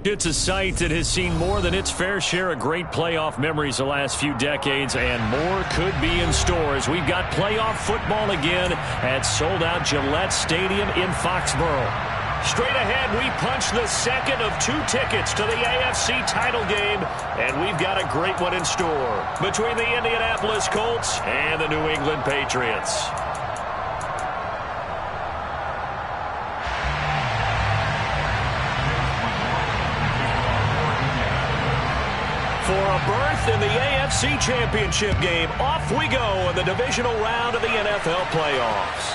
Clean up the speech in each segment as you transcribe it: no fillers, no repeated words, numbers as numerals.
It's a site that has seen more than its fair share of great playoff memories the last few decades, and more could be in store as we've got playoff football again at sold-out Gillette Stadium in Foxborough. Straight ahead, we punch the second of 2 tickets to the AFC title game, and we've got a great one in store between the Indianapolis Colts and the New England Patriots. For a berth in the AFC Championship game, off we go in the divisional round of the NFL playoffs.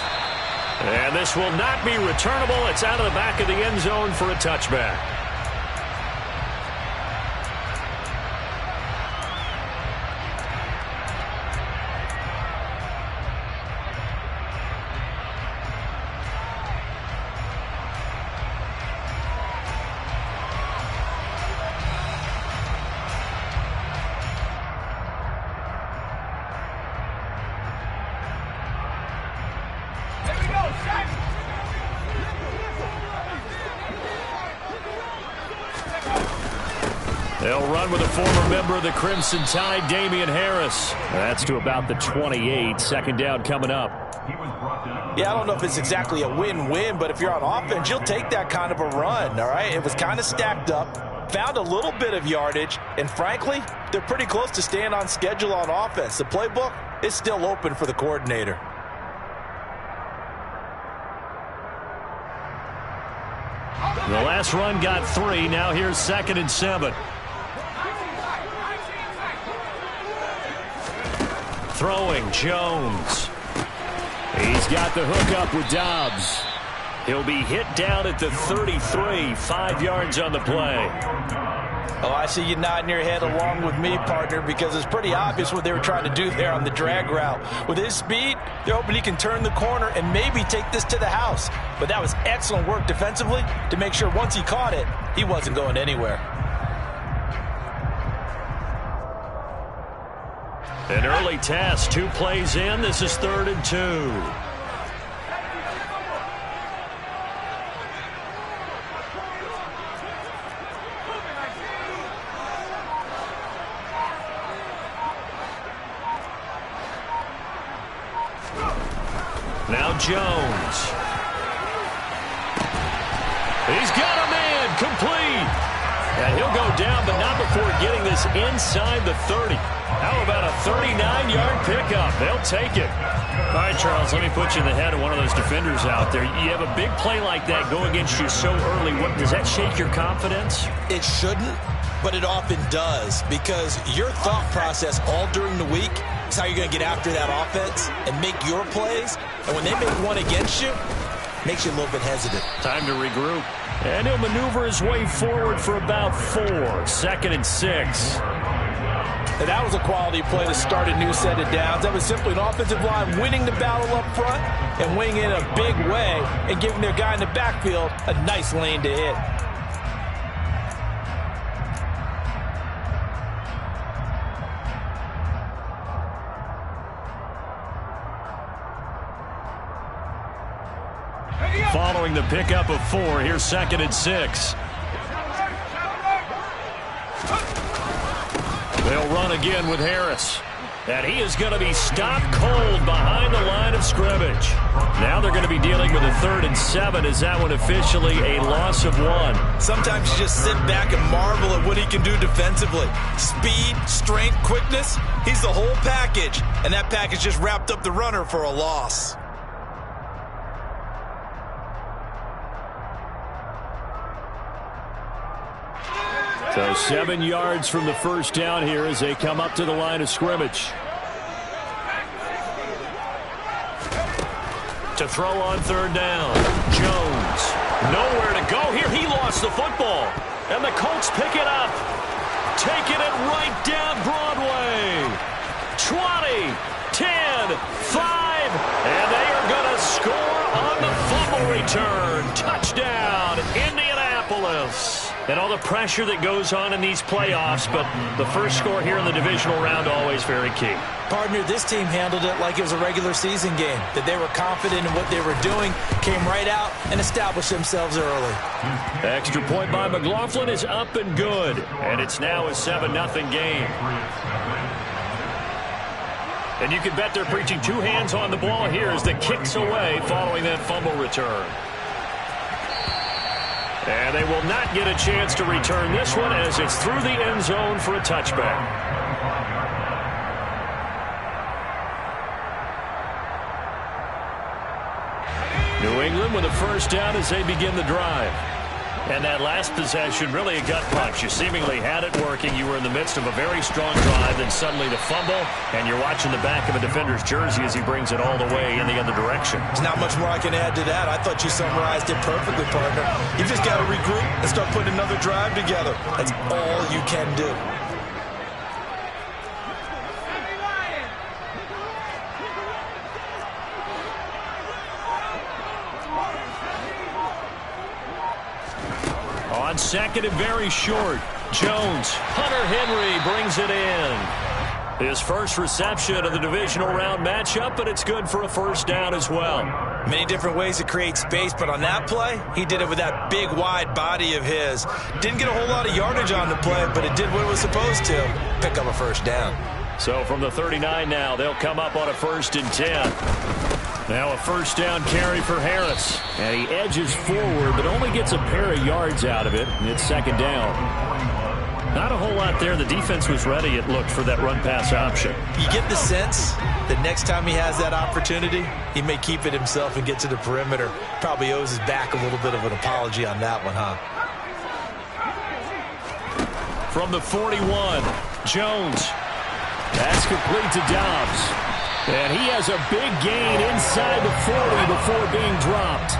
And this will not be returnable. It's out of the back of the end zone for a touchback. They'll run with a former member of the Crimson Tide, Damian Harris. That's to about the 28. Second down coming up. Yeah, I don't know if it's exactly a win-win, but if you're on offense, you'll take that kind of a run, all right? It was kind of stacked up, found a little bit of yardage, and frankly, they're pretty close to staying on schedule on offense. The playbook is still open for the coordinator. The last run got 3. Now here's 2nd and 7. Throwing, Jones. He's got the hook up with Dobbs. He'll be hit down at the 33, 5 yards on the play. Oh, I see you nodding your head along with me, partner, because it's pretty obvious what they were trying to do there on the drag route. With his speed, they're hoping he can turn the corner and maybe take this to the house. But that was excellent work defensively to make sure once he caught it, he wasn't going anywhere. An early test, 2 plays in. This is 3rd and 2. Now Jones. He's got a man, complete. And he'll go down, but not before getting this inside the 30. How about a 39-yard pickup? They'll take it. All right, Charles, let me put you in the head of one of those defenders out there. You have a big play like that go against you so early. Does that shake your confidence? It shouldn't, but it often does, because your thought process all during the week is how you're going to get after that offense and make your plays. And when they make one against you, it makes you a little bit hesitant. Time to regroup. And he'll maneuver his way forward for about 4. 2nd and 6. And that was a quality play to start a new set of downs. That was simply an offensive line winning the battle up front and winning in a big way and giving their guy in the backfield a nice lane to hit. Following the pickup of 4, here's 2nd and 6. They'll run again with Harris. And he is going to be stopped cold behind the line of scrimmage. Now they're going to be dealing with a 3rd and 7. Is that one officially a loss of 1? Sometimes you just sit back and marvel at what he can do defensively. Speed, strength, quickness. He's the whole package. And that package just wrapped up the runner for a loss. So 7 yards from the first down here as they come up to the line of scrimmage. To throw on 3rd down. Jones. Nowhere to go here. He lost the football. And the Colts pick it up. Taking it right down Broadway. 20, 10, 5. And they are going to score on the fumble return. Touchdown, Indianapolis. And all the pressure that goes on in these playoffs, but the first score here in the divisional round always very key. Partner, this team handled it like it was a regular season game, that they were confident in what they were doing, came right out and established themselves early. Extra point by McLaughlin is up and good, and it's now a 7-0 game. And you can bet they're preaching two hands on the ball here as the kick's away following that fumble return. And they will not get a chance to return this one as it's through the end zone for a touchback. New England with a first down as they begin the drive. And that last possession, really a gut punch. You seemingly had it working. You were in the midst of a very strong drive, then suddenly the fumble, and you're watching the back of a defender's jersey as he brings it all the way in the other direction. There's not much more I can add to that. I thought you summarized it perfectly, partner. You just got to regroup and start putting another drive together. That's all you can do. On second and very short, Jones. Hunter Henry brings it in. His first reception of the divisional round matchup, but it's good for a first down as well. Many different ways to create space, but on that play, he did it with that big, wide body of his. Didn't get a whole lot of yardage on the play, but it did what it was supposed to, pick up a first down. So from the 39 now, they'll come up on a 1st and 10. Now a first down carry for Harris. And he edges forward, but only gets a pair of yards out of it. It's second down. Not a whole lot there. The defense was ready, it looked, for that run-pass option. You get the sense that next time he has that opportunity, he may keep it himself and get to the perimeter. Probably owes his back a little bit of an apology on that one, huh? From the 41, Jones. That's complete to Dobbs. And he has a big gain inside the 40 before being dropped.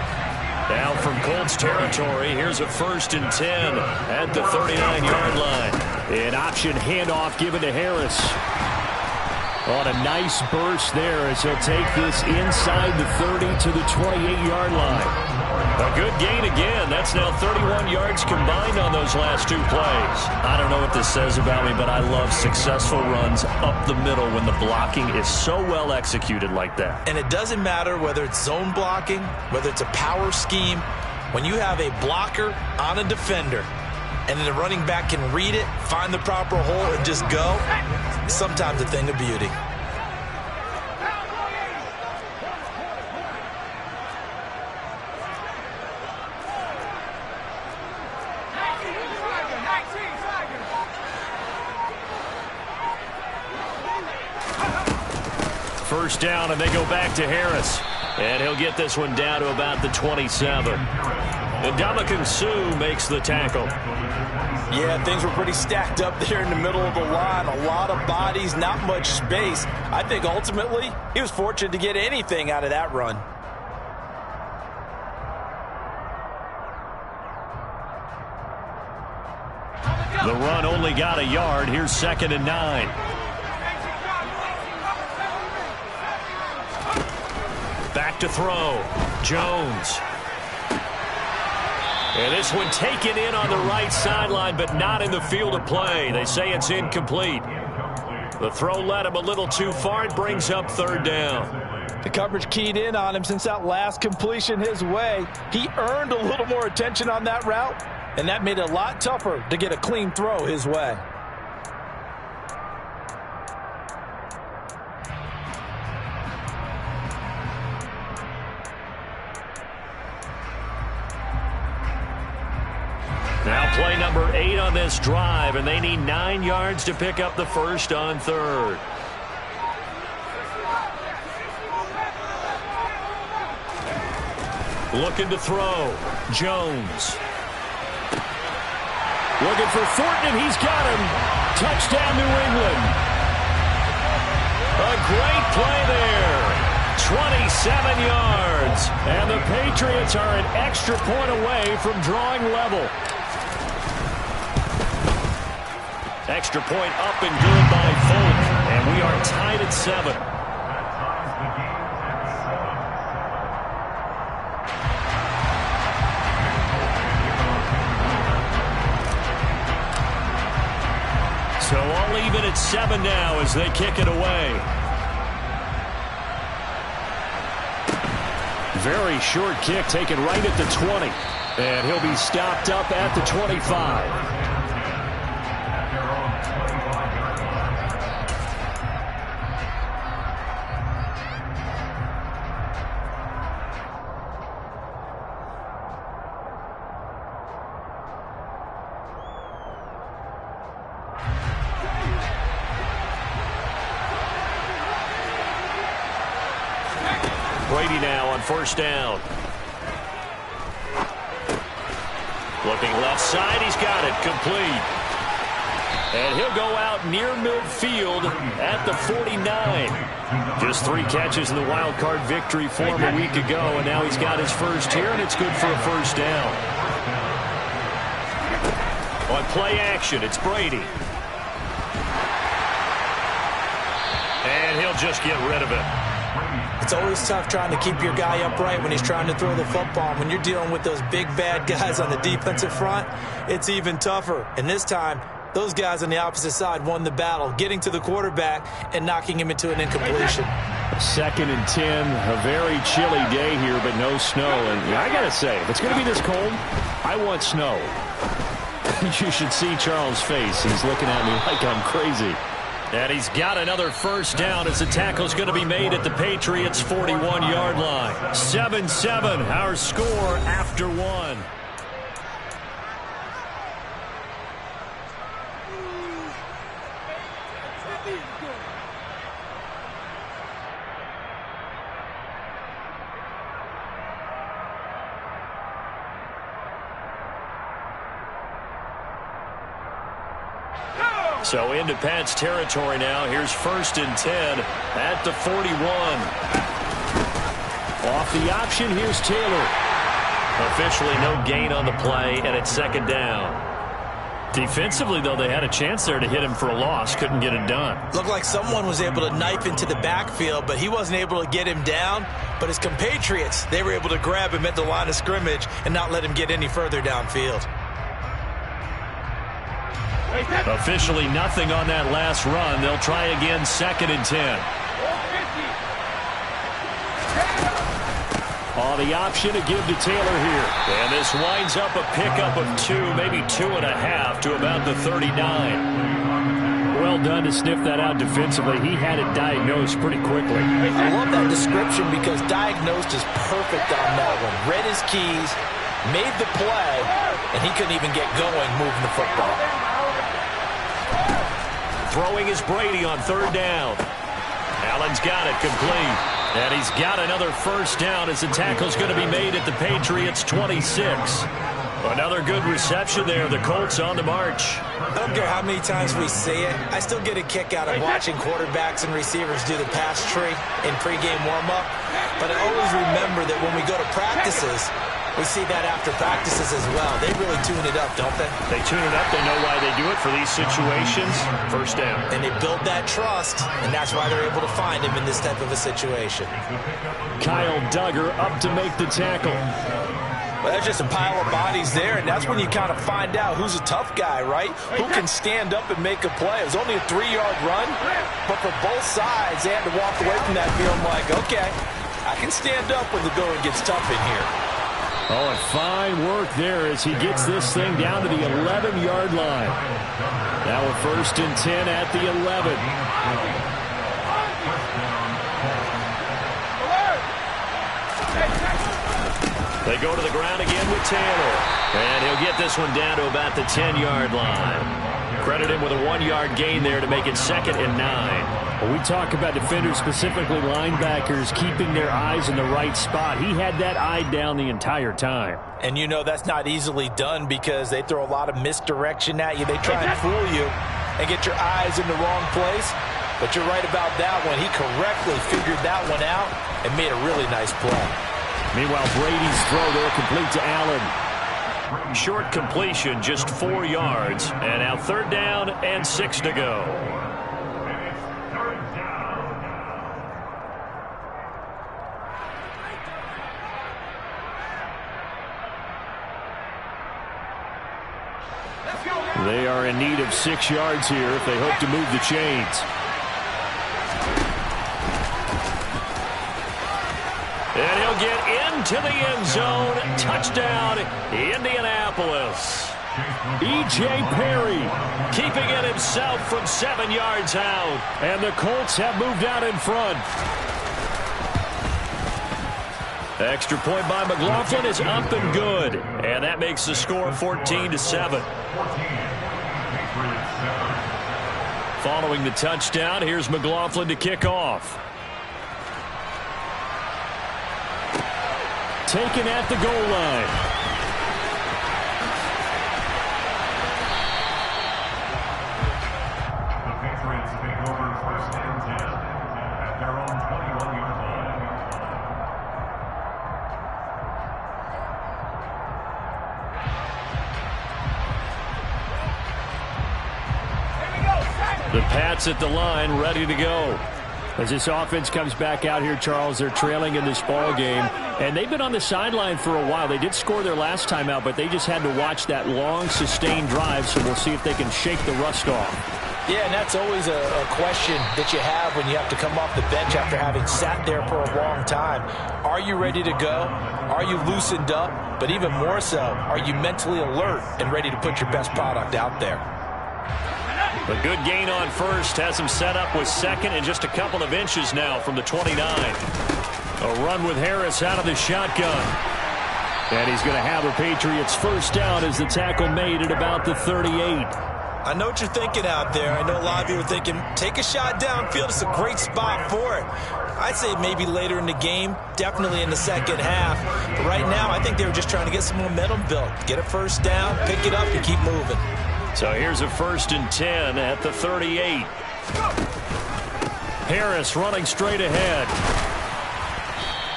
Now from Colts territory, here's a 1st and 10 at the 39-yard line. An option handoff given to Harris. On a nice burst there as he'll take this inside the 30 to the 28-yard line. A good gain again. That's now 31 yards combined on those last two plays. I don't know what this says about me, but I love successful runs up the middle when the blocking is so well executed like that. And it doesn't matter whether it's zone blocking, whether it's a power scheme. When you have a blocker on a defender and then the running back can read it, find the proper hole, and just go, it's sometimes a thing of beauty. First down, and they go back to Harris. And he'll get this one down to about the 27. And Ndamukong Suh makes the tackle. Yeah, things were pretty stacked up there in the middle of the line. A lot of bodies, not much space. I think ultimately he was fortunate to get anything out of that run. The run only got a yard. Here's 2nd and 9. Back to throw. Jones. And this one taken in on the right sideline, but not in the field of play. They say it's incomplete. The throw led him a little too far. It brings up 3rd down. The coverage keyed in on him since that last completion his way. He earned a little more attention on that route, and that made it a lot tougher to get a clean throw his way. Now play number 8 on this drive, and they need 9 yards to pick up the first on 3rd. Looking to throw. Jones. Looking for Thornton, and he's got him. Touchdown, New England. A great play there. 27 yards. And the Patriots are an extra point away from drawing level. Extra point up and good by Folk. And we are tied at 7. So all even at 7 now as they kick it away. Very short kick taken right at the 20. And he'll be stopped up at the 25. Brady now on first down. Looking left side, he's got it, complete. And he'll go out near midfield at the 49. Just 3 catches in the wild card victory for him a week ago, and now he's got his first here, and it's good for a first down. On play action, it's Brady. And he'll just get rid of it. It's always tough trying to keep your guy upright when he's trying to throw the football. When you're dealing with those big, bad guys on the defensive front, it's even tougher. And this time, those guys on the opposite side won the battle, getting to the quarterback and knocking him into an incompletion. 2nd and 10, a very chilly day here, but no snow. And I got to say, if it's going to be this cold, I want snow. You should see Charles' face. He's looking at me like I'm crazy. And he's got another first down as the tackle's going to be made at the Patriots' 41-yard line. 7-7, our score after 1. So into Pat's territory now. Here's 1st and 10 at the 41. Off the option, here's Taylor. Officially no gain on the play, and it's 2nd down. Defensively, though, they had a chance there to hit him for a loss. Couldn't get it done. Looked like someone was able to knife into the backfield, but he wasn't able to get him down. But his compatriots, they were able to grab him at the line of scrimmage and not let him get any further downfield. Officially nothing on that last run. They'll try again, 2nd and 10. On the option to give to Taylor here. And this winds up a pickup of 2, maybe 2.5 to about the 39. Well done to sniff that out defensively. He had it diagnosed pretty quickly. I love that description because diagnosed is perfect on that one. Read his keys, made the play, and he couldn't even get going moving the football. Throwing is Brady on 3rd down. Allen's got it, complete. And he's got another first down as the tackle's going to be made at the Patriots' 26. Another good reception there. The Colts on the march. I don't care how many times we say it. I still get a kick out of watching quarterbacks and receivers do the pass tree in pregame warm-up. But I always remember that when we go to practices, we see that after practices as well. They really tune it up, don't they? They tune it up. They know why they do it for these situations. First down. And they build that trust, and that's why they're able to find him in this type of a situation. Kyle Duggar up to make the tackle. Well, there's just a pile of bodies there, and that's when you kind of find out who's a tough guy, right? Who can stand up and make a play. It was only a 3-yard run, but for both sides, they had to walk away from that feeling like, okay, I can stand up when the going gets tough in here. Oh, and fine work there as he gets this thing down to the 11-yard line. Now a 1st and 10 at the 11. They go to the ground again with Taylor. And he'll get this one down to about the 10-yard line. Credit him with a 1-yard gain there to make it 2nd and 9. When we talk about defenders, specifically linebackers, keeping their eyes in the right spot, he had that eye down the entire time. And you know that's not easily done because they throw a lot of misdirection at you. They try and fool you and get your eyes in the wrong place. But you're right about that one. He correctly figured that one out and made a really nice play. Meanwhile, Brady's throw there complete to Allen. Short completion, just 4 yards. And now 3rd down and 6 to go. Let's go, They are in need of 6 yards here if they hope to move the chains. And he'll get into the end zone. Touchdown, Indianapolis. E.J. Perry keeping it himself from 7 yards out. And the Colts have moved out in front. Extra point by McLaughlin is up and good. And that makes the score 14-7. Following the touchdown, here's McLaughlin to kick off. Taken at the goal line. The Pats at the line, ready to go. As this offense comes back out here, Charles, they're trailing in this ball game, and they've been on the sideline for a while. They did score their last time out, but they just had to watch that long, sustained drive, so we'll see if they can shake the rust off. Yeah, and that's always a question that you have when you have to come off the bench after having sat there for a long time. Are you ready to go? Are you loosened up? But even more so, are you mentally alert and ready to put your best product out there? A good gain on first has him set up with second and just a couple of inches now from the 29. A run with Harris out of the shotgun. And he's going to have a Patriots first down as the tackle made at about the 38. I know what you're thinking out there. I know a lot of you are thinking, take a shot downfield. It's a great spot for it. I'd say maybe later in the game, definitely in the second half. But right now, I think they were just trying to get some momentum built. Get a first down, pick it up, and keep moving. So here's a 1st and 10 at the 38. Harris running straight ahead.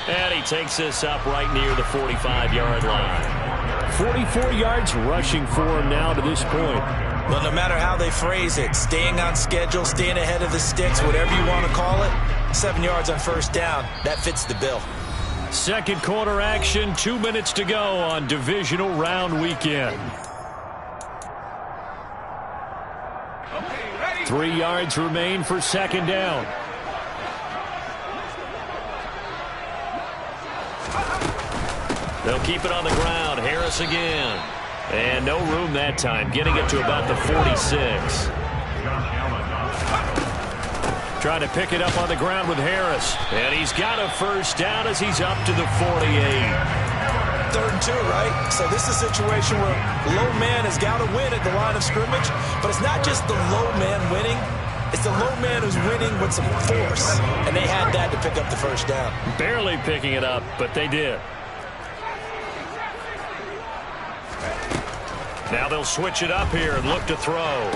And he takes this up right near the 45-yard line. 44 yards rushing for him now to this point. Well, no matter how they phrase it, staying on schedule, staying ahead of the sticks, whatever you want to call it, 7 yards on first down, that fits the bill. Second quarter action, 2 minutes to go on divisional round weekend. 3 yards remain for second down. They'll keep it on the ground. Harris again. And no room that time, getting it to about the 46. Trying to pick it up on the ground with Harris. And he's got a first down as he's up to the 48. 3rd and 2, right? So this is a situation where low man has got to win at the line of scrimmage, but it's not just the low man winning. It's the low man who's winning with some force, and they had that to pick up the first down. Barely picking it up, but they did. Now they'll switch it up here and look to throw.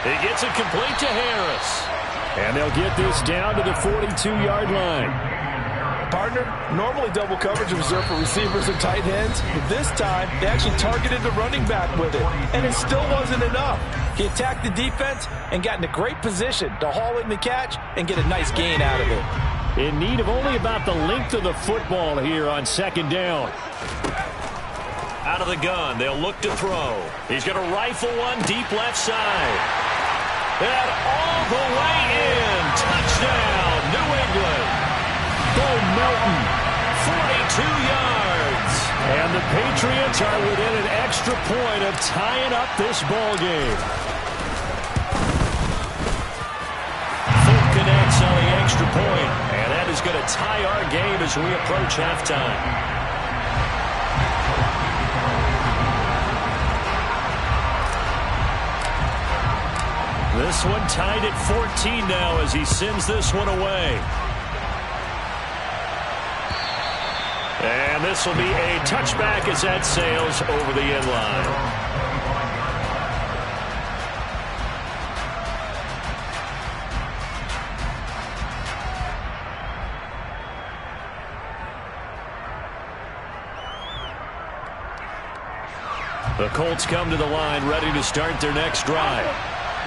He gets it complete to Harris. And they'll get this down to the 42-yard line. Partner, normally double coverage is reserved for receivers and tight ends, but this time they actually targeted the running back with it, and it still wasn't enough. He attacked the defense and got in a great position to haul in the catch and get a nice gain out of it. In need of only about the length of the football here on second down. Out of the gun, they'll look to throw. He's going to rifle one deep left side. And all the way in. Touchdown, New England. Bo Melton, 42 yards. And the Patriots are within an extra point of tying up this ball game. Folk connects on the extra point, and that is going to tie our game as we approach halftime. This one tied at 14 now as he sends this one away. And this will be a touchback as that sails over the end line. The Colts come to the line ready to start their next drive.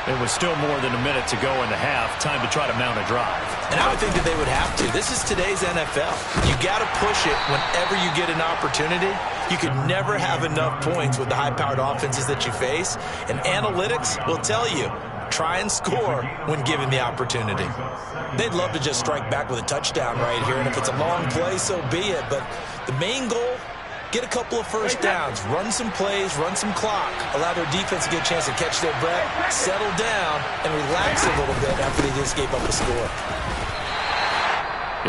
It was still more than a minute to go in the half. Time to try to mount a drive. And I would think that they would have to. This is today's NFL. You got to push it whenever you get an opportunity. You could never have enough points with the high-powered offenses that you face. And analytics will tell you, try and score when given the opportunity. They'd love to just strike back with a touchdown right here. And if it's a long play, so be it. But the main goal, get a couple of first downs, run some plays, run some clock, allow their defense to get a chance to catch their breath, settle down, and relax a little bit after they just gave up a score.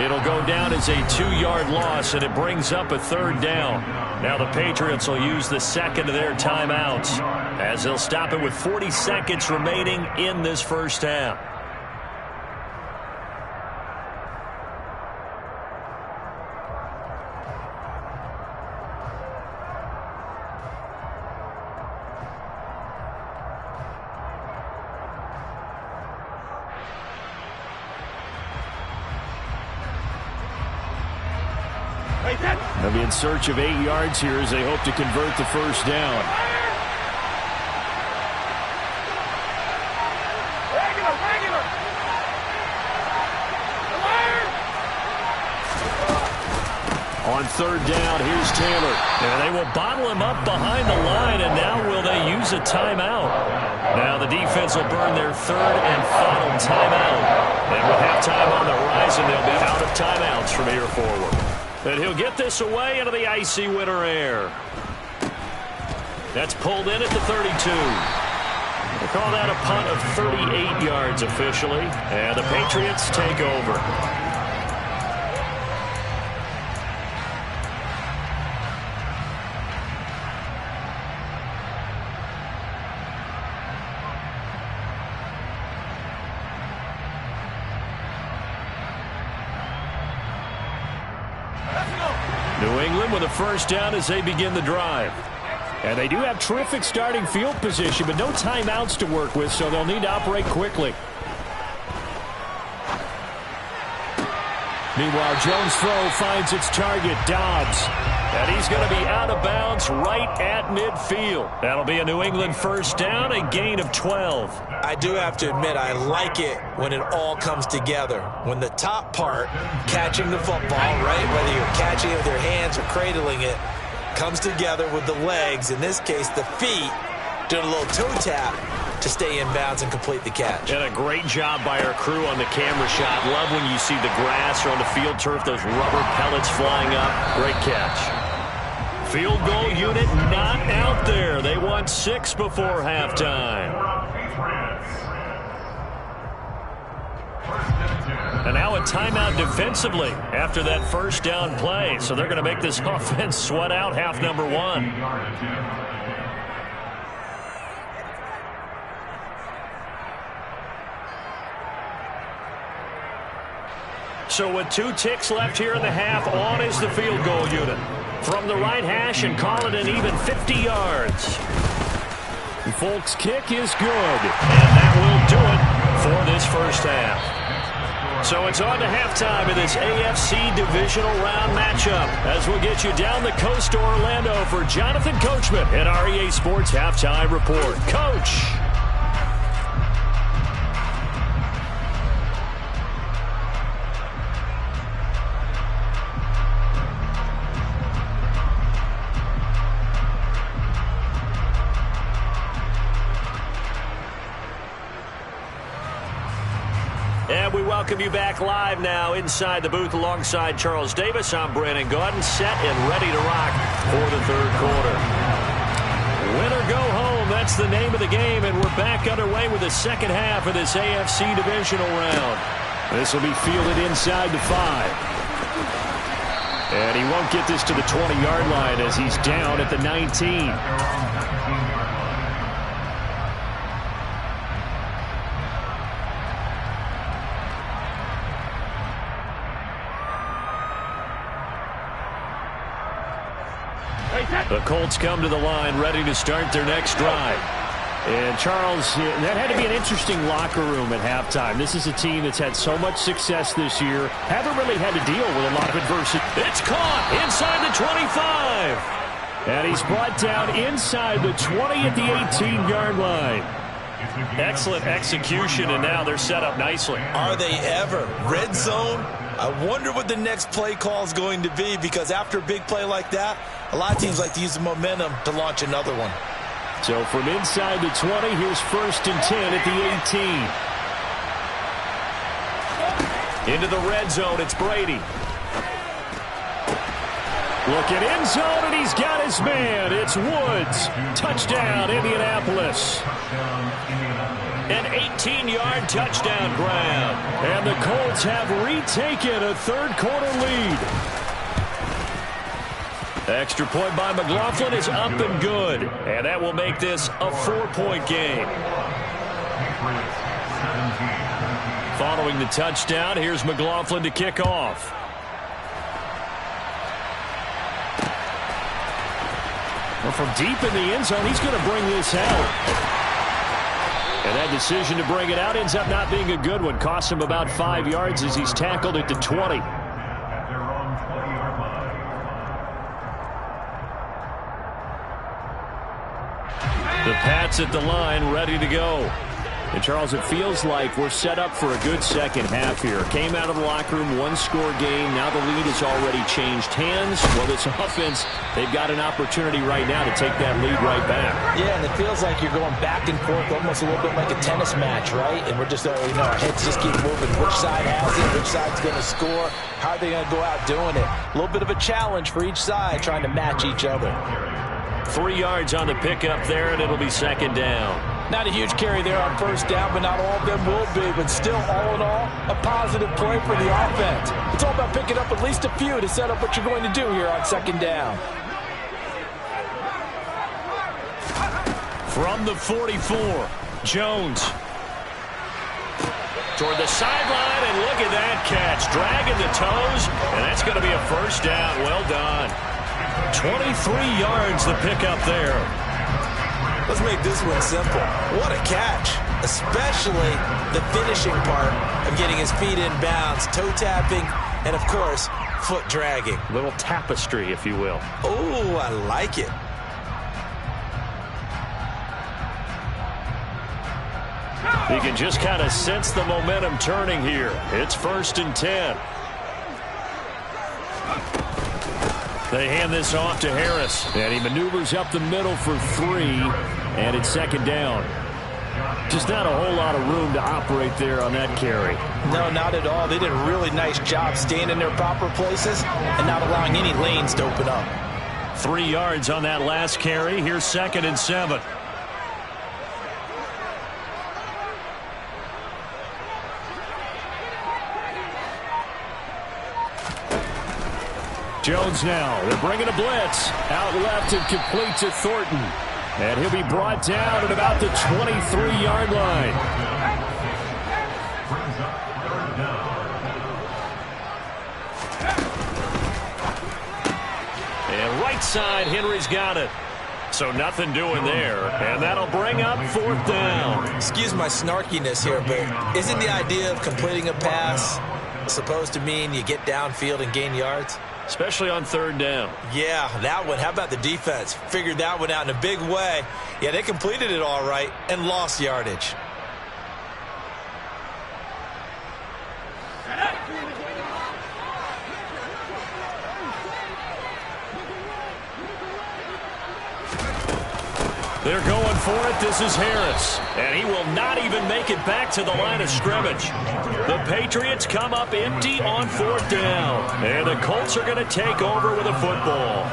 It'll go down as a 2-yard loss, and it brings up a third down. Now the Patriots will use the second of their timeouts as they'll stop it with 40 seconds remaining in this first half. They'll be in search of 8 yards here as they hope to convert the first down. On third down, here's Taylor. And they will bottle him up behind the line, and now will they use a timeout? Now the defense will burn their third and final timeout. And with halftime on the horizon, they'll be out of timeouts from here forward. And he'll get this away into the icy winter air. That's pulled in at the 32. They call that a punt of 38 yards officially. And the Patriots take over. New England with a first down as they begin the drive. And they do have terrific starting field position, but no timeouts to work with, so they'll need to operate quickly. Meanwhile, Jones' throw finds its target, Dobbs. And he's going to be out of bounds right at midfield. That'll be a New England first down, a gain of 12. I do have to admit, I like it when it all comes together. When the top part, catching the football, right, whether you're catching it with your hands or cradling it, comes together with the legs, in this case the feet, doing a little toe tap to stay in bounds and complete the catch. And a great job by our crew on the camera shot. Love when you see the grass or on the field turf, those rubber pellets flying up. Great catch. Field goal unit not out there. They won 6 before halftime. And now a timeout defensively after that first down play. So they're going to make this offense sweat out half number 1. So with 2 ticks left here in the half, on is the field goal unit. From the right hash and call it an even 50 yards. Folk's kick is good. And that will do it for this first half. So it's on to halftime in this AFC divisional round matchup as we'll get you down the coast to Orlando for Jonathan Coachman at our EA Sports Halftime Report. Coach. And we welcome you back live now inside the booth alongside Charles Davis. I'm Brandon Gaudin, set and ready to rock for the third quarter. Win or go home, that's the name of the game, and we're back underway with the second half of this AFC divisional round. This will be fielded inside the 5. And he won't get this to the 20-yard line as he's down at the 19. The Colts come to the line ready to start their next drive. And Charles, that had to be an interesting locker room at halftime. This is a team that's had so much success this year. Haven't really had to deal with a lot of adversity. It's caught inside the 25. And he's brought down inside the 20 at the 18-yard line. Excellent execution, and now they're set up nicely. Are they ever? Red zone? I wonder what the next play call is going to be, because after a big play like that, a lot of teams like to use the momentum to launch another one. So from inside the 20, here's 1st and 10 at the 18. Into the red zone, it's Brady. Look at end zone, and he's got his man. It's Woods. Touchdown, Indianapolis. An 18-yard touchdown grab. And the Colts have retaken a third-quarter lead. Extra point by McLaughlin is up and good. And that will make this a 4-point game. Following the touchdown, here's McLaughlin to kick off. Well, from deep in the end zone, he's going to bring this out. And that decision to bring it out ends up not being a good one. Cost him about 5 yards as he's tackled at the 20. The Pats at the line, ready to go. And, Charles, it feels like we're set up for a good second half here. Came out of the locker room, one-score game. Now the lead has already changed hands. Well, this offense, they've got an opportunity right now to take that lead right back. Yeah, and it feels like you're going back and forth, almost a little bit like a tennis match, right? And we're just, our heads just keep moving. Which side has it? Which side's going to score? How are they going to go out doing it? A little bit of a challenge for each side, trying to match each other. 3 yards on the pickup there, and it'll be 2nd down. Not a huge carry there on 1st down, but not all of them will be. But still, all in all, a positive play for the offense. It's all about picking up at least a few to set up what you're going to do here on 2nd down. From the 44, Jones. Toward the sideline, and look at that catch. Dragging the toes, and that's going to be a 1st down. Well done. 23 yards the pickup there. Let's make this one simple. What a catch, especially the finishing part of getting his feet in bounds, toe tapping, and, of course, foot dragging. Little tapestry, if you will. Oh, I like it. You can just kind of sense the momentum turning here. It's 1st and 10. They hand this off to Harris, and he maneuvers up the middle for 3, and it's 2nd down. Just not a whole lot of room to operate there on that carry. No, not at all. They did a really nice job staying in their proper places and not allowing any lanes to open up. 3 yards on that last carry. Here's 2nd and 7. Jones now. They're bringing a blitz. Out left and complete to Thornton. And he'll be brought down at about the 23-yard line. And right side, Henry's got it. So nothing doing there. And that'll bring up 4th down. Excuse my snarkiness here, but isn't the idea of completing a pass supposed to mean you get downfield and gain yards? Especially on 3rd down. Yeah, that one. How about the defense? Figured that one out in a big way. Yeah, they completed it all right and lost yardage. They're going for it. This is Harris. And he will not even make it back to the line of scrimmage. The Patriots come up empty on 4th down. And the Colts are going to take over with a football.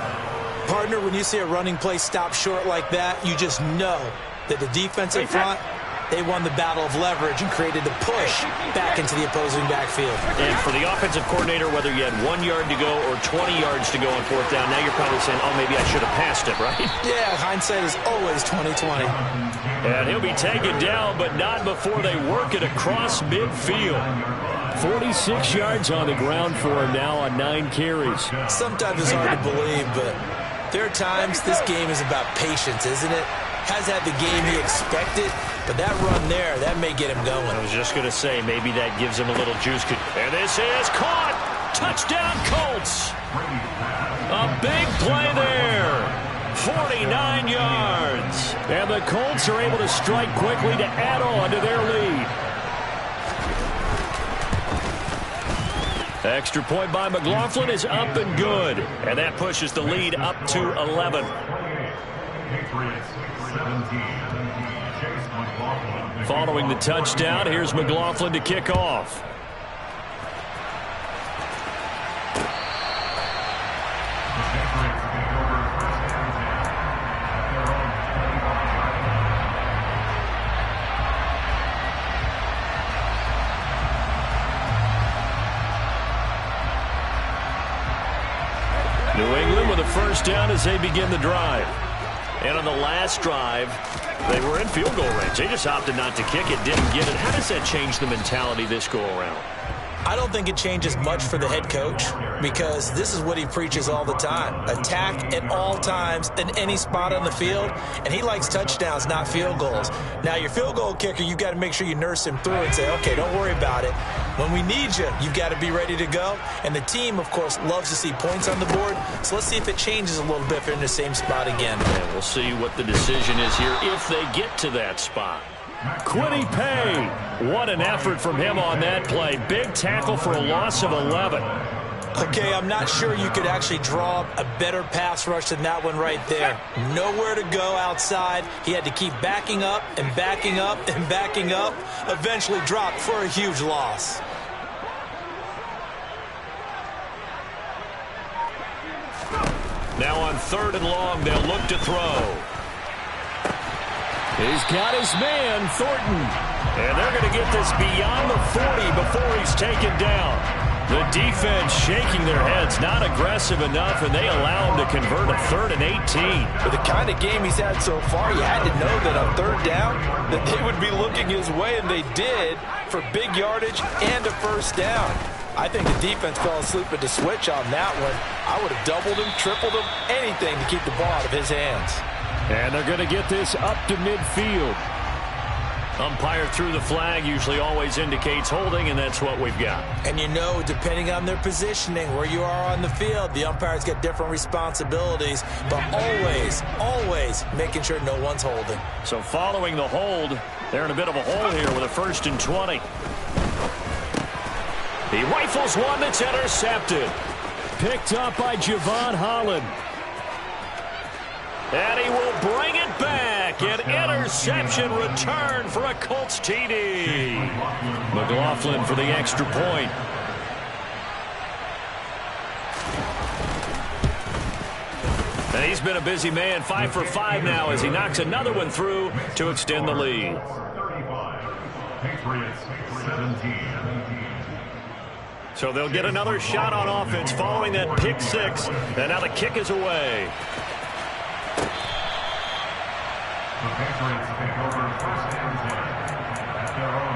Partner, when you see a running play stop short like that, you just know that the defensive front, they won the battle of leverage and created the push back into the opposing backfield. And for the offensive coordinator, whether you had 1 yard to go or 20 yards to go on 4th down, now you're probably saying, oh, maybe I should have passed it, right? Yeah, hindsight is always 20/20. And he'll be taken down, but not before they work it across midfield. 46 yards on the ground for him now on 9 carries. Sometimes it's hard to believe, but there are times this game is about patience, isn't it? Has had the game he expected, but that run there, that may get him going. I was just going to say, maybe that gives him a little juice. And this is caught. Touchdown, Colts. A big play there. 49 yards. And the Colts are able to strike quickly to add on to their lead. Extra point by McLaughlin is up and good. And that pushes the lead up to 11. Following the touchdown, here's McLaughlin to kick off. New England with a first down as they begin the drive. And on the last drive, they were in field goal range. They just opted not to kick it, didn't get it. How does that change the mentality this go around? I don't think it changes much for the head coach because this is what he preaches all the time. Attack at all times in any spot on the field, and he likes touchdowns, not field goals. Now, your field goal kicker, you've got to make sure you nurse him through and say, okay, don't worry about it. When we need you, you've got to be ready to go. And the team, of course, loves to see points on the board. So let's see if it changes a little bit if they're in the same spot again. And we'll see what the decision is here if they get to that spot. Quiddy Pay. What an effort from him on that play. Big tackle for a loss of 11. Okay, I'm not sure you could actually draw a better pass rush than that one right there. Nowhere to go outside. He had to keep backing up and backing up and backing up. Eventually dropped for a huge loss. Now on 3rd and long, they'll look to throw. He's got his man, Thornton. And they're going to get this beyond the 40 before he's taken down. The defense shaking their heads, not aggressive enough, and they allow him to convert a 3rd and 18. With the kind of game he's had so far, you had to know that on 3rd down that they would be looking his way, and they did for big yardage and a first down. I think the defense fell asleep at the switch on that one. I would have doubled him, tripled him, anything to keep the ball out of his hands. And they're going to get this up to midfield. Umpire threw the flag, usually always indicates holding, and that's what we've got. And you know, depending on their positioning, where you are on the field, the umpires get different responsibilities, but always making sure no one's holding. So following the hold, they're in a bit of a hole here with a 1st and 20. He rifles one that's intercepted. Picked up by Javon Holland. And he will bring it back. An interception return for a Colts TD. McLaughlin for the extra point. And he's been a busy man, 5 for 5 now as he knocks another one through to extend the lead. So they'll get another shot on offense following that pick 6. And now the kick is away. The Patriots take over 1st and 10 at their own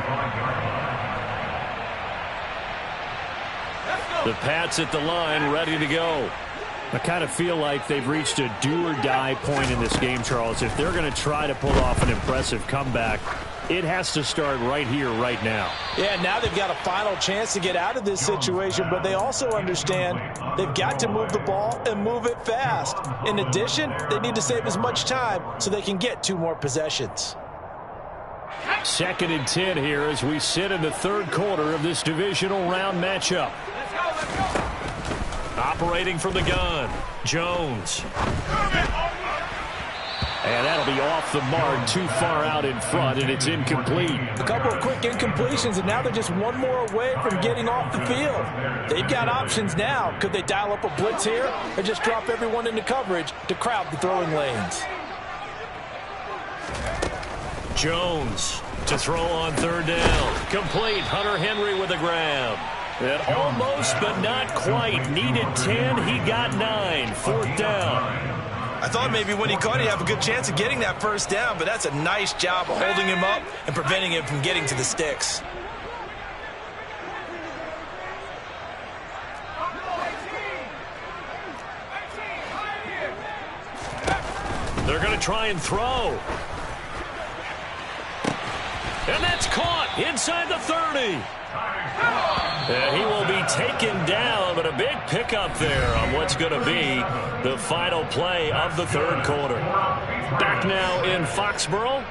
25-yard line. The Pats at the line, ready to go. I kind of feel like they've reached a do-or-die point in this game, Charles. If they're going to try to pull off an impressive comeback, it has to start right here, right now. Yeah, now they've got a final chance to get out of this situation, but they also understand they've got to move the ball and move it fast. In addition, they need to save as much time so they can get 2 more possessions. 2nd and 10 here as we sit in the 3rd quarter of this divisional round matchup. Operating from the gun, Jones. And that'll be off the mark, too far out in front, and it's incomplete. A couple of quick incompletions, and now they're just one more away from getting off the field. They've got options now. Could they dial up a blitz here or just drop everyone into coverage to crowd the throwing lanes? Jones to throw on 3rd down. Complete. Hunter Henry with a grab. And almost but not quite. Needed 10. He got 9. 4th down. I thought maybe when he caught it, he'd have a good chance of getting that first down, but that's a nice job of holding him up and preventing him from getting to the sticks. They're going to try and throw. And that's caught inside the 30. And he will be taken down, but a big pickup there on what's going to be the final play of the third quarter. Back now in Foxborough.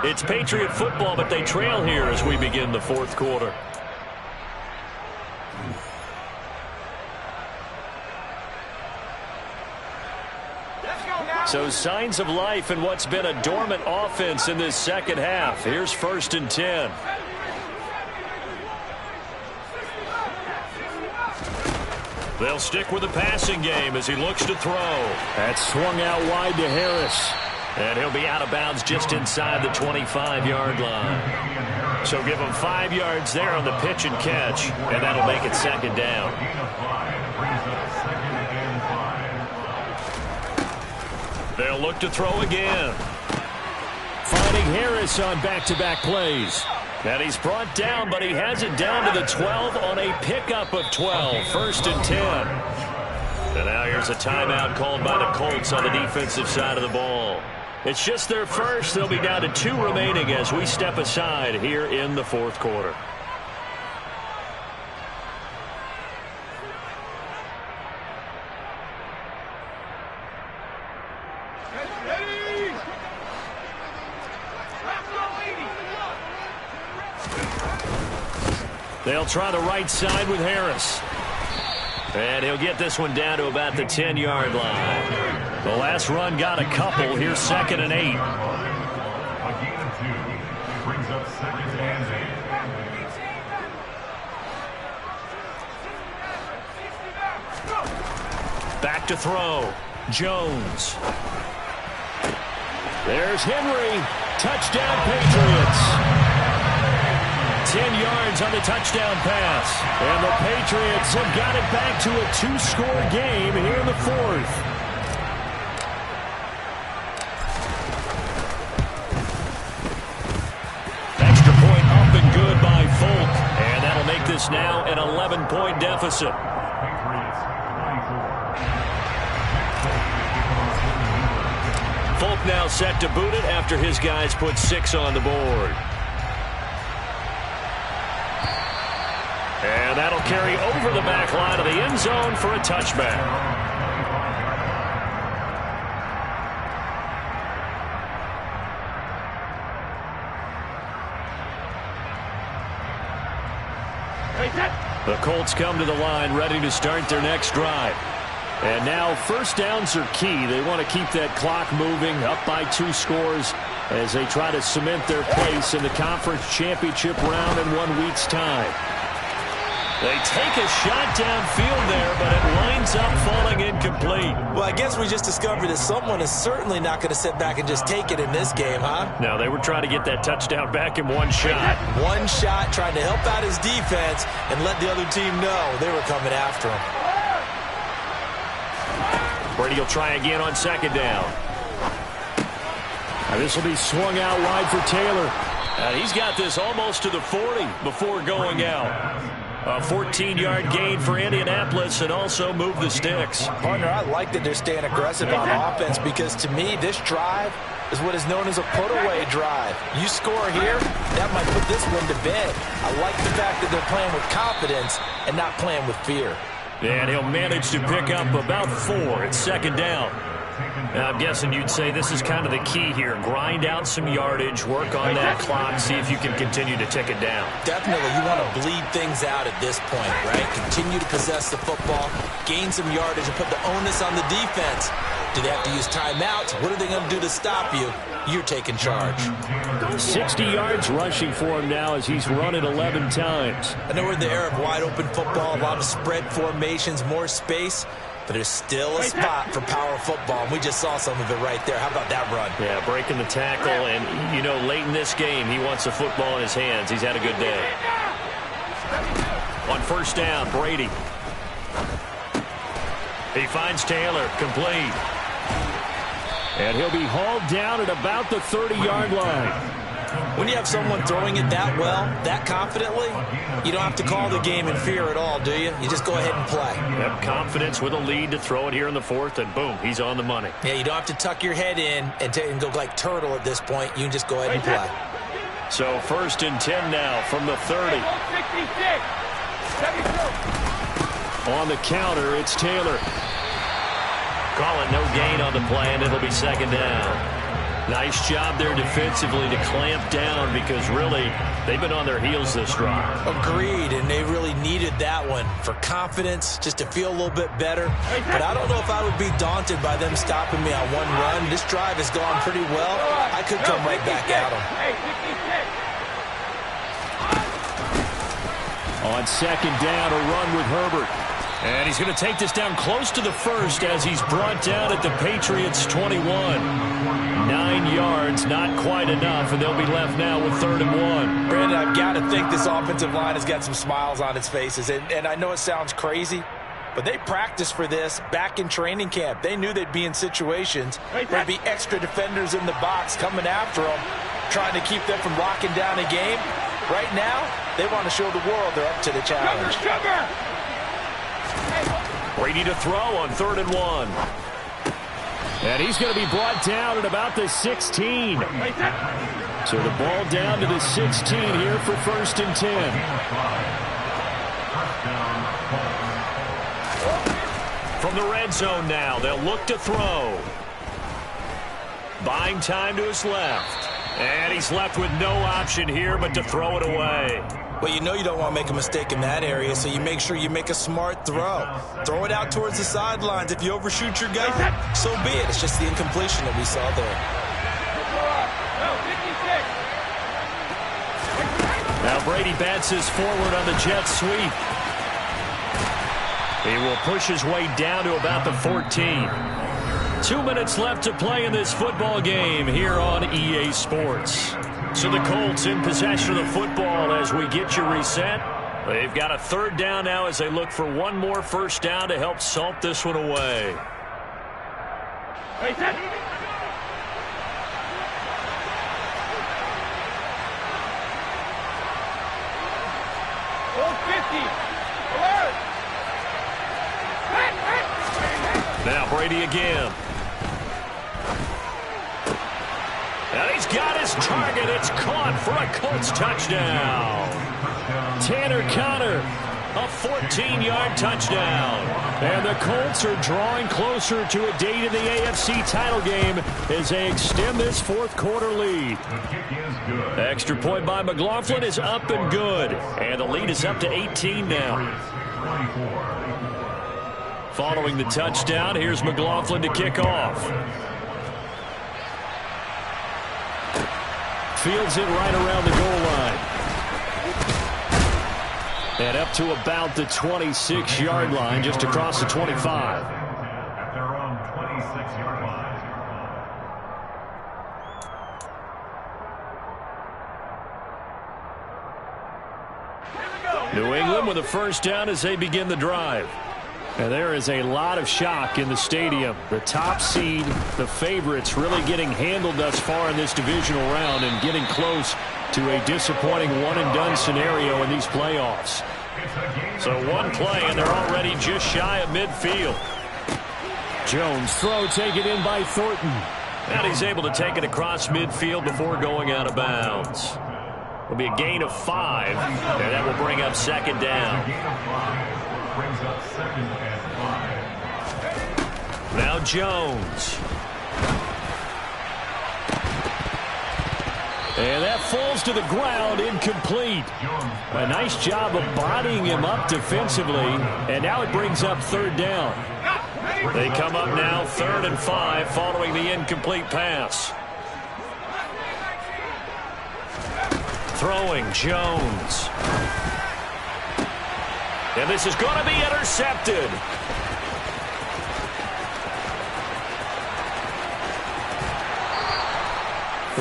It's Patriot football, but they trail here as we begin the fourth quarter. So signs of life in what's been a dormant offense in this second half. Here's 1st and 10. They'll stick with the passing game as he looks to throw. That's swung out wide to Harris. And he'll be out of bounds just inside the 25-yard line. So give him 5 yards there on the pitch and catch, and that'll make it second down. They'll look to throw again. Finding Harris on back-to-back plays. And he's brought down, but he has it down to the 12 on a pickup of 12. 1st and 10. And now here's a timeout called by the Colts on the defensive side of the ball. It's just their first. They'll be down to 2 remaining as we step aside here in the fourth quarter. They'll try the right side with Harris. And he'll get this one down to about the 10-yard line. The last run got a couple. Here's 2nd and 8. A gain of 2 brings up 2nd and 8. Back to throw. Jones. There's Henry. Touchdown, Patriots. 10 yards on the touchdown pass. And the Patriots have got it back to a 2-score game here in the fourth. Extra point up and good by Folk. And that'll make this now an 11-point deficit. Folk now set to boot it after his guys put 6 on the board. And that'll carry over the back line of the end zone for a touchback. The Colts come to the line ready to start their next drive. And now first downs are key. They want to keep that clock moving up by 2 scores as they try to cement their place in the conference championship round in 1 week's time. They take a shot downfield there, but it winds up falling incomplete. Well, I guess we just discovered that someone is certainly not going to sit back and just take it in this game, huh? No, they were trying to get that touchdown back in 1 shot. 1 shot, trying to help out his defense and let the other team know they were coming after him. Brady will try again on 2nd down. Now this will be swung out wide for Taylor. He's got this almost to the 40 before going out. A 14-yard gain for Indianapolis and also move the sticks. Partner, I like that they're staying aggressive on offense because to me this drive is what is known as a put-away drive. You score here, that might put this one to bed. I like the fact that they're playing with confidence and not playing with fear. And he'll manage to pick up about 4 at 2nd down. Now, I'm guessing you'd say this is kind of the key here. Grind out some yardage, work on that clock, see if you can continue to tick it down. Definitely, you want to bleed things out at this point, right? Continue to possess the football, gain some yardage, and put the onus on the defense. Do they have to use timeouts? What are they going to do to stop you? You're taking charge. 60 yards rushing for him now as he's run it 11 times. I know we're in the era of wide-open football, a lot of spread formations, more space. But there's still a spot for power football, and we just saw some of it right there. How about that run? Yeah, breaking the tackle, and, you know, late in this game, he wants the football in his hands. He's had a good day. On 1st down, Brady. He finds Taylor, complete. And he'll be hauled down at about the 30-yard line. When you have someone throwing it that well, that confidently, you don't have to call the game in fear at all, do you? You just go ahead and play. Yep, confidence with a lead to throw it here in the 4th, and boom, he's on the money. Yeah, you don't have to tuck your head in and go like turtle at this point. You can just go ahead and play. So 1st and 10 now from the 30. On the counter, it's Taylor. Call it no gain on the play, and it'll be 2nd down. Nice job there defensively to clamp down because really they've been on their heels this drive. Agreed, and they really needed that one for confidence, just to feel a little bit better. But I don't know if I would be daunted by them stopping me on one run. This drive has gone pretty well. I could come right back at them. On 2nd down, a run with Herbert. And he's going to take this down close to the 1st as he's brought down at the Patriots' 21. 9 yards, not quite enough, and they'll be left now with 3rd and 1. Brandon, I've got to think this offensive line has got some smiles on its faces. And I know it sounds crazy, but they practiced for this back in training camp. They knew they'd be in situations where there'd be extra defenders in the box coming after them, trying to keep them from locking down a game. Right now, they want to show the world they're up to the challenge. Brady to throw on 3rd and 1. And he's going to be brought down at about the 16. So the ball down to the 16 here for 1st and 10. From the red zone now, they'll look to throw. Buying time to his left. And he's left with no option here but to throw it away. Well, you know you don't want to make a mistake in that area, so you make sure you make a smart throw. Throw it out towards the sidelines. If you overshoot your guy, so be it. It's just the incompletion that we saw there. Now Brady bats his forward on the jet sweep. He will push his way down to about the 14. 2 minutes left to play in this football game here on EA Sports. So the Colts in possession of the football as we get you reset. They've got a 3rd down now as they look for one more 1st down to help salt this one away. Now Brady again. And he's got his target. It's caught for a Colts touchdown. Tanner Conner, a 14-yard touchdown. And the Colts are drawing closer to a date in the AFC title game as they extend this 4th quarter lead. Extra point by McLaughlin is up and good. And the lead is up to 18 now. Following the touchdown, here's McLaughlin to kick off. Fields it right around the goal line. And up to about the 26-yard line, just across the 25. At their own 26-yard line. New England with a 1st down as they begin the drive. And there is a lot of shock in the stadium. The top seed, the favorites, really getting handled thus far in this divisional round and getting close to a disappointing one-and-done scenario in these playoffs. So one play, and they're already just shy of midfield. Jones throw taken in by Thornton. And he's able to take it across midfield before going out of bounds. It'll be a gain of 5, and that will bring up 2nd down. Brings up 2nd and 5. Now Jones. And that falls to the ground, incomplete. A nice job of bodying him up defensively, and now it brings up 3rd down. They come up now 3rd and 5 following the incomplete pass. Throwing Jones. And this is going to be intercepted.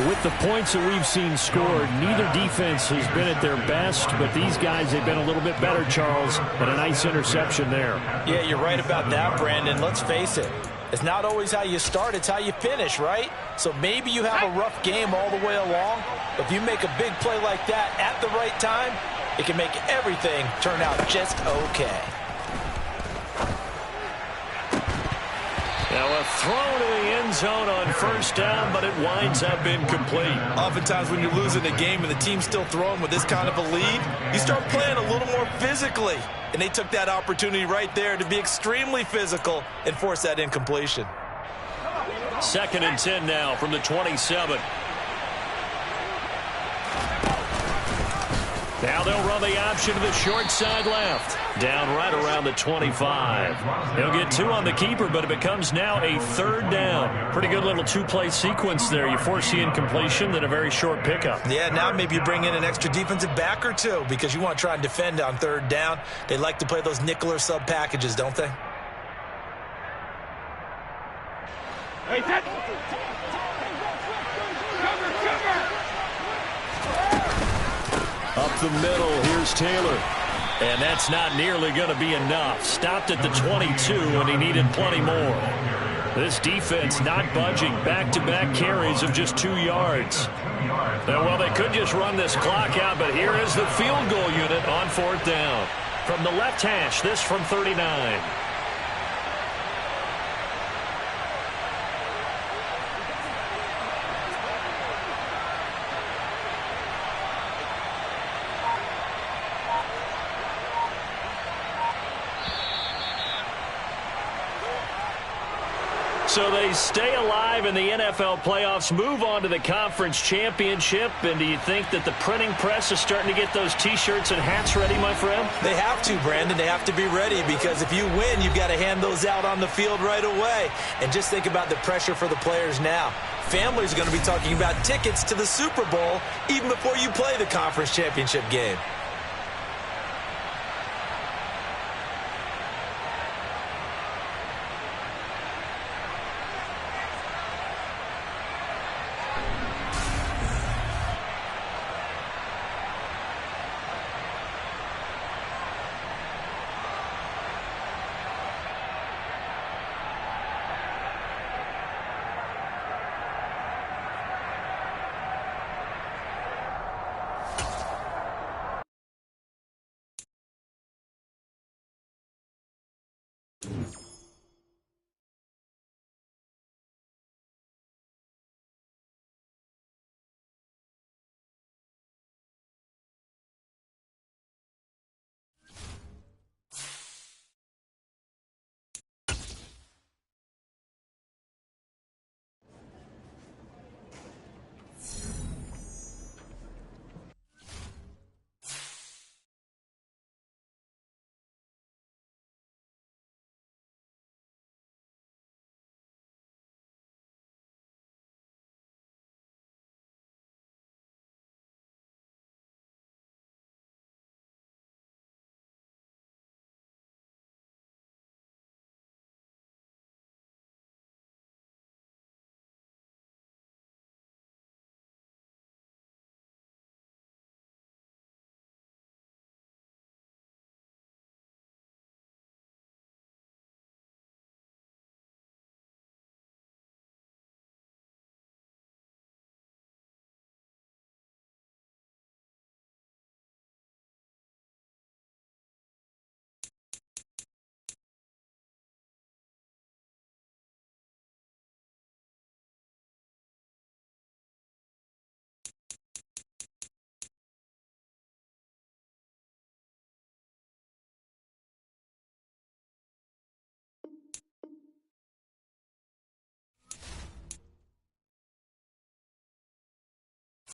With the points that we've seen scored, neither defense has been at their best, but these guys have been a little bit better, Charles, and a nice interception there. Yeah, you're right about that, Brandon. Let's face it. It's not always how you start, it's how you finish, right? So maybe you have a rough game all the way along, but if you make a big play like that at the right time, it can make everything turn out just okay. Now a throw to the end zone on first down, but it winds up incomplete. Oftentimes when you're losing a game and the team's still throwing with this kind of a lead, you start playing a little more physically. And they took that opportunity right there to be extremely physical and force that incompletion. 2nd and 10 now from the 27. Now they'll run the option to the short side left. Down right around the 25. They'll get 2 on the keeper, but it becomes now a 3rd down. Pretty good little 2-play sequence there. You force the incompletion, then a very short pickup. Yeah, now maybe you bring in an extra defensive back or 2 because you want to try and defend on 3rd down. They like to play those nickel or sub packages, don't they? Hey, Up the middle, here's Taylor. And that's not nearly going to be enough. Stopped at the 22, and he needed plenty more. This defense not budging. Back-to-back carries of just 2 yards. Well, they could just run this clock out, but here is the field goal unit on 4th down. From the left hash, this from 39. So they stay alive in the NFL playoffs, move on to the conference championship. And do you think that the printing press is starting to get those T-shirts and hats ready, my friend? They have to, Brandon. They have to be ready because if you win, you've got to hand those out on the field right away. And just think about the pressure for the players now. Families are going to be talking about tickets to the Super Bowl even before you play the conference championship game.